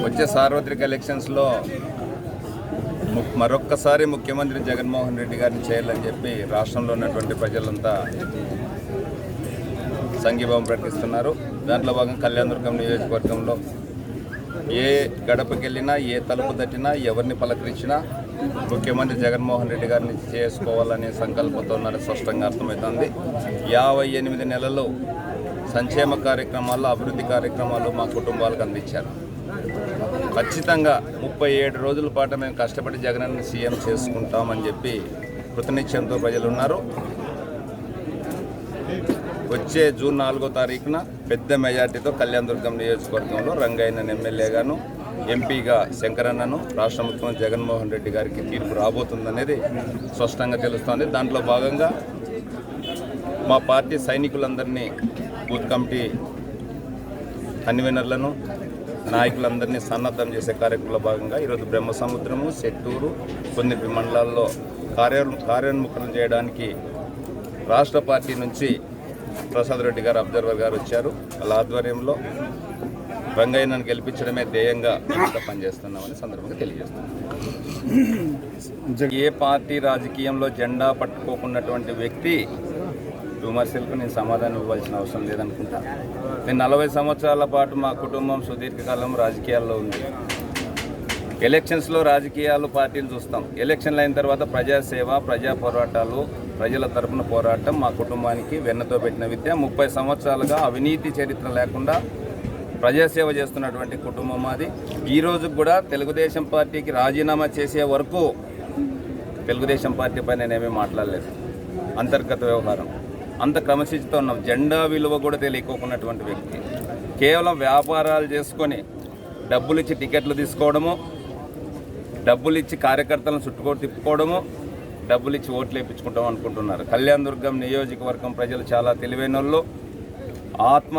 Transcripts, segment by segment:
వచ్చే సార్వత్రిక ఎలక్షన్స్లో మరొక్కసారి ముఖ్యమంత్రి జగన్మోహన్ రెడ్డి గారిని చేయాలని చెప్పి రాష్ట్రంలో ఉన్నటువంటి ప్రజలంతా సంఘీభావం ప్రకటిస్తున్నారు. దాంట్లో భాగంగా కళ్యాణదుర్గం నియోజకవర్గంలో ఏ గడపకి వెళ్ళినా, ఏ తలుపు తట్టినా, ఎవరిని పలకరించినా ముఖ్యమంత్రి జగన్మోహన్ రెడ్డి గారిని చేసుకోవాలనే సంకల్పంతో ఉన్నారని స్పష్టంగా అర్థమవుతుంది. 58 నెలలు సంక్షేమ కార్యక్రమాలు, అభివృద్ధి కార్యక్రమాలు మా కుటుంబాలకు అందించారు. ఖచ్చితంగా 37 రోజుల పాటు మేము కష్టపడి జగనన్న సీఎం చేసుకుంటామని చెప్పి కృతనిశ్చయంతో ప్రజలు ఉన్నారు. వచ్చే జూన్ 4వ తారీఖున పెద్ద మెజార్టీతో కళ్యాణదుర్గం నియోజకవర్గంలో రంగయ్యను ఎమ్మెల్యేగాను, ఎంపీగా శంకరన్నను రాష్ట్ర ముఖ్యమంత్రి జగన్మోహన్ రెడ్డి గారికి తీర్పు రాబోతుందనేది స్పష్టంగా తెలుస్తోంది. దాంట్లో భాగంగా మా పార్టీ సైనికులందరినీ, బూత్ కమిటీ కన్వీనర్లను, నాయకులందరినీ సన్నద్ధం చేసే కార్యక్రమంలో భాగంగా ఈరోజు బ్రహ్మసముద్రము, సెట్టూరు, కొన్ని మండలాల్లో కార్యోన్ముఖం చేయడానికి రాష్ట్ర పార్టీ నుంచి ప్రసాద్ రెడ్డి గారు, అబ్జర్వర్ గారు వచ్చారు. వాళ్ళ ఆధ్వర్యంలో రంగయ్యను గెలిపించడమే ధ్యేయంగా పనిచేస్తున్నామని సందర్భంగా తెలియజేస్తున్నాం. ఏ పార్టీ రాజకీయంలో జెండా పట్టుకోకున్నటువంటి వ్యక్తి విమర్శలకు నేను సమాధానం ఇవ్వాల్సిన అవసరం లేదనుకుంటా. నేను 40 సంవత్సరాల పాటు మా కుటుంబం సుదీర్ఘకాలం రాజకీయాల్లో ఉంది. ఎలక్షన్స్లో రాజకీయాలు పార్టీలు చూస్తాం. ఎలక్షన్లు అయిన తర్వాత ప్రజాసేవ, ప్రజా పోరాటాలు, ప్రజల తరపున పోరాటం మా కుటుంబానికి వెన్నతో పెట్టిన విద్య. 30 సంవత్సరాలుగా అవినీతి చరిత్ర లేకుండా ప్రజాసేవ చేస్తున్నటువంటి కుటుంబం మాది. ఈరోజు కూడా తెలుగుదేశం పార్టీకి రాజీనామా చేసే వరకు తెలుగుదేశం పార్టీపై నేనేమీ మాట్లాడలేదు. అంతర్గత వ్యవహారం అంత క్రమశిక్షతో ఉన్నాం. జెండా విలువ కూడా తెలియకోకున్నటువంటి వ్యక్తి కేవలం వ్యాపారాలు చేసుకొని డబ్బులు ఇచ్చి టికెట్లు తీసుకోవడము, డబ్బులు ఇచ్చి కార్యకర్తలను చుట్టుకోటి తిప్పుకోవడము, డబ్బులు ఇచ్చి ఓట్లు వేయించుకుంటాం అనుకుంటున్నారు. కళ్యాణదుర్గం నియోజకవర్గం ప్రజలు చాలా తెలివైన వాళ్ళు, ఆత్మ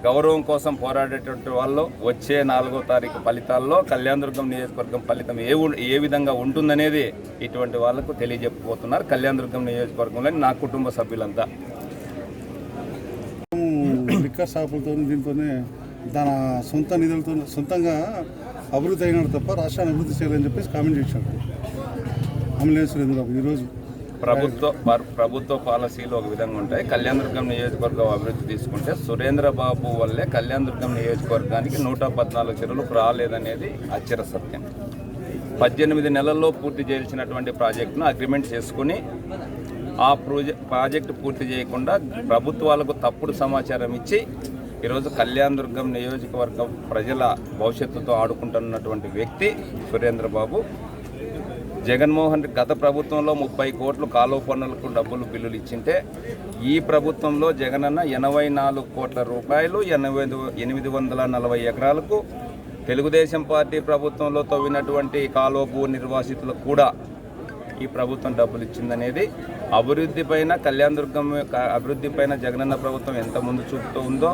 గౌరవం కోసం పోరాడేటువంటి వాళ్ళు. వచ్చే 4వ తారీఖు ఫలితాల్లో కళ్యాణదుర్గం నియోజకవర్గం ఫలితం ఏ విధంగా ఉంటుందనేది ఇటువంటి వాళ్లకు తెలియజెప్పబోతున్నారు కళ్యాణదుర్గం నియోజకవర్గంలో నా కుటుంబ సభ్యులంతా. లిక్కర్ షాపులతో దీంతోనే తన సొంత నిధులతో సొంతంగా అభివృద్ధి అయినాడు తప్ప రాష్ట్రాన్ని అభివృద్ధి చేయాలని చెప్పేసి కామెంట్ చేశాడు అమలేశ్వర సురేంద్రబాబు. ఈరోజు ప్రభుత్వ పాలసీలు ఒక విధంగా ఉంటాయి. కళ్యాణదుర్గం నియోజకవర్గం అభివృద్ధి తీసుకుంటే సురేంద్రబాబు వల్లే కళ్యాణదుర్గం నియోజకవర్గానికి 114 చెరువులు రాలేదనేది అక్షర సత్యం. 18 నెలల్లో పూర్తి చేయాల్సినటువంటి ప్రాజెక్టును అగ్రిమెంట్ చేసుకుని ఆ ప్రాజెక్టు పూర్తి చేయకుండా ప్రభుత్వాలకు తప్పుడు సమాచారం ఇచ్చి ఈరోజు కళ్యాణదుర్గం నియోజకవర్గం ప్రజల భవిష్యత్తుతో ఆడుకుంటున్నటువంటి వ్యక్తి సురేంద్రబాబు. జగన్మోహన్ గత ప్రభుత్వంలో 30 కోట్లు కాలువ పన్నులకు డబ్బులు బిల్లులు ఇచ్చింటే ఈ ప్రభుత్వంలో జగనన్న 84 కోట్ల రూపాయలు 840 ఎకరాలకు తెలుగుదేశం పార్టీ ప్రభుత్వంలో తవ్వినటువంటి కాలువ భూ నిర్వాసితులకు కూడా ఈ ప్రభుత్వం డబ్బులు ఇచ్చిందనేది అభివృద్ధి పైన, కళ్యాణదుర్గం అభివృద్ధి పైన జగనన్న ప్రభుత్వం ఎంత ముందు చూపుతూ ఉందో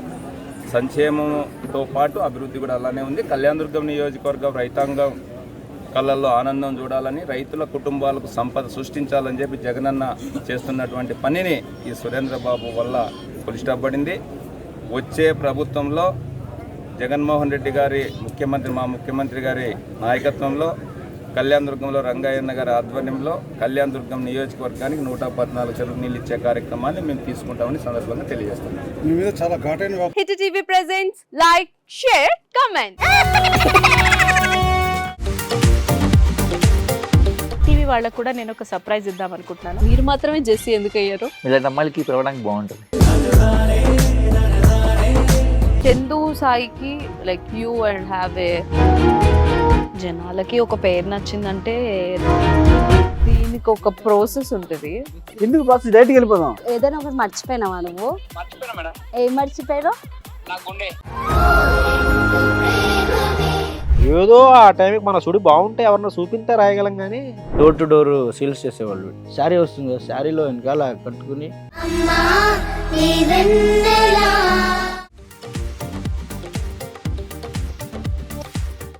సంక్షేమంతో పాటు అభివృద్ధి కూడా అలానే ఉంది. కళ్యాణదుర్గం నియోజకవర్గం రైతాంగం కళ్ళల్లో ఆనందం చూడాలని, రైతుల కుటుంబాలకు సంపద సృష్టించాలని చెప్పి జగనన్న చేస్తున్నటువంటి పనిని ఈ సురేంద్రబాబు వల్ల పులిస్టాపడింది. వచ్చే ప్రభుత్వంలో జగన్మోహన్ రెడ్డి గారి మా ముఖ్యమంత్రి గారి నాయకత్వంలో కళ్యాణదుర్గంలో రంగయ్యన్న గారి ఆధ్వర్యంలో కళ్యాణదుర్గం నియోజకవర్గానికి 114 చెరువు నీళ్ళు ఇచ్చే కార్యక్రమాన్ని మేము తీసుకుంటామని సందర్భంగా తెలియజేస్తున్నాం. Hit TV presents like, share, comment. TV వాళ్ళకు కూడా నేను ఒక సర్ప్రైజ్ ఇద్దాం అనుకుంటున్నాను. మీరు మాత్రమే జెస్సీ ఎందుకు అయ్యారు? ఇలాంటి అమ్మాయిలకి పిలవడానికి బాగుంటుంది. చందు సాయికి like you and have a జనాలకి ఒక పేరు నచ్చిందంటే దీనికి ఒక ప్రాసెస్ ఉంటుంది. ఎందుకు ప్రాసెస్? డైరెక్ట్గా వెళ్ళిపోదాం. ఏదైనా ఒకటి మర్చిపోయినావా నువ్వు? ఏం మర్చిపోయావు? ఏదో ఆ టైంకి మన సుడి బాగుంటే ఎవరన్నా చూపిస్తే రాయగలం కానీ డోర్ టు డోర్ సేల్స్ చేసేవాళ్ళు. శారీ వస్తుంది, శారీలో వెనకాల కట్టుకుని